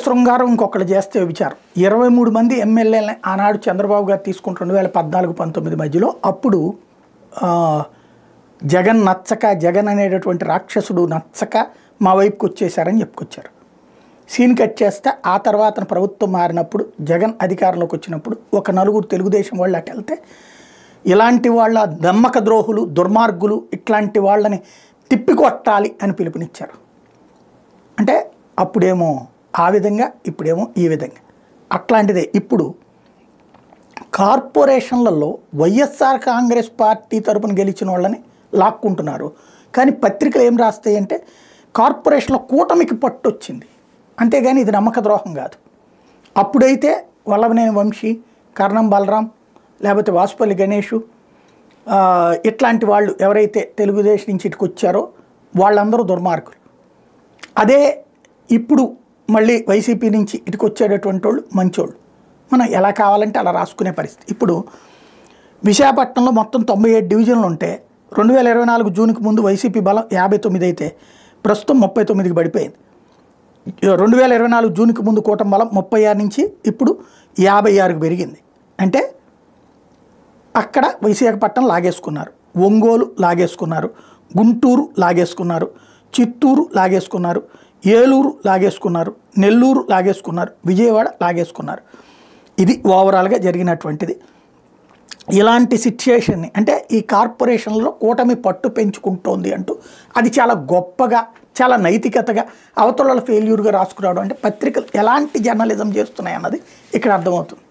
శృంగారం ఇంకొకళ్ళు చేస్తే విచారం 23 మంది ఎమ్మెల్యేలని ఆనాడు చంద్రబాబు గారు తీసుకుంటూ 2014-19 మధ్యలో అప్పుడు జగన్ నచ్చక జగన్ అనేటటువంటి రాక్షసుడు నచ్చక మా వైపుకి వచ్చేసారని చెప్పుకొచ్చారు. సీన్ కట్ చేస్తే ఆ తర్వాత ప్రభుత్వం మారినప్పుడు జగన్ అధికారంలోకి వచ్చినప్పుడు ఒక నలుగురు తెలుగుదేశం వాళ్ళు అటు వెళ్తే ఇలాంటి వాళ్ళ నమ్మక ద్రోహులు దుర్మార్గులు ఇట్లాంటి వాళ్ళని తిప్పికొట్టాలి అని పిలుపునిచ్చారు. అంటే అప్పుడేమో ఆ విధంగా ఇప్పుడేమో ఈ విధంగా అట్లాంటిదే ఇప్పుడు కార్పొరేషన్లలో వైఎస్ఆర్ కాంగ్రెస్ పార్టీ తరపున గెలిచిన వాళ్ళని లాక్కుంటున్నారు. కానీ పత్రికలు ఏం రాస్తాయి అంటే కార్పొరేషన్లో కూటమికి పట్టు వచ్చింది, అంతేగాని ఇది నమ్మక ద్రోహం కాదు. అప్పుడైతే వల్లభనేని వంశీ, కర్ణం బలరాం, లేకపోతే వాసుపల్లి గణేషు ఇట్లాంటి వాళ్ళు ఎవరైతే తెలుగుదేశం నుంచి ఇటుకు వచ్చారో వాళ్ళందరూ దుర్మార్గులు. అదే ఇప్పుడు మళ్ళీ వైసీపీ నుంచి ఇటుకు వచ్చేటటువంటి వాళ్ళు మంచోళ్ళు. మనం ఎలా కావాలంటే అలా రాసుకునే పరిస్థితి. ఇప్పుడు విశాఖపట్నంలో మొత్తం 97 డివిజన్లు ఉంటే 2024 జూన్కి ముందు వైసీపీ బలం 59 అయితే ప్రస్తుతం 39కి పడిపోయింది. 2024 జూన్కి ముందు కూటమి బలం 36 నుంచి ఇప్పుడు 56కి పెరిగింది. అంటే అక్కడ విశాఖపట్నం లాగేసుకున్నారు, ఒంగోలు లాగేసుకున్నారు, గుంటూరు లాగేసుకున్నారు, చిత్తూరు లాగేసుకున్నారు, ఏలూరు లాగేసుకున్నారు, నెల్లూరు లాగేసుకున్నారు, విజయవాడ లాగేసుకున్నారు. ఇది ఓవరాల్గా జరిగినటువంటిది. ఇలాంటి సిచ్యుయేషన్ని అంటే ఈ కార్పొరేషన్లో కూటమి పట్టు పెంచుకుంటోంది అంటూ అది చాలా గొప్పగా చాలా నైతికతగా అవతల ఫెయిల్యూర్గా రాసుకురావడం అంటే పత్రికలు ఎలాంటి జర్నలిజం చేస్తున్నాయి అన్నది ఇక్కడ అర్థమవుతుంది.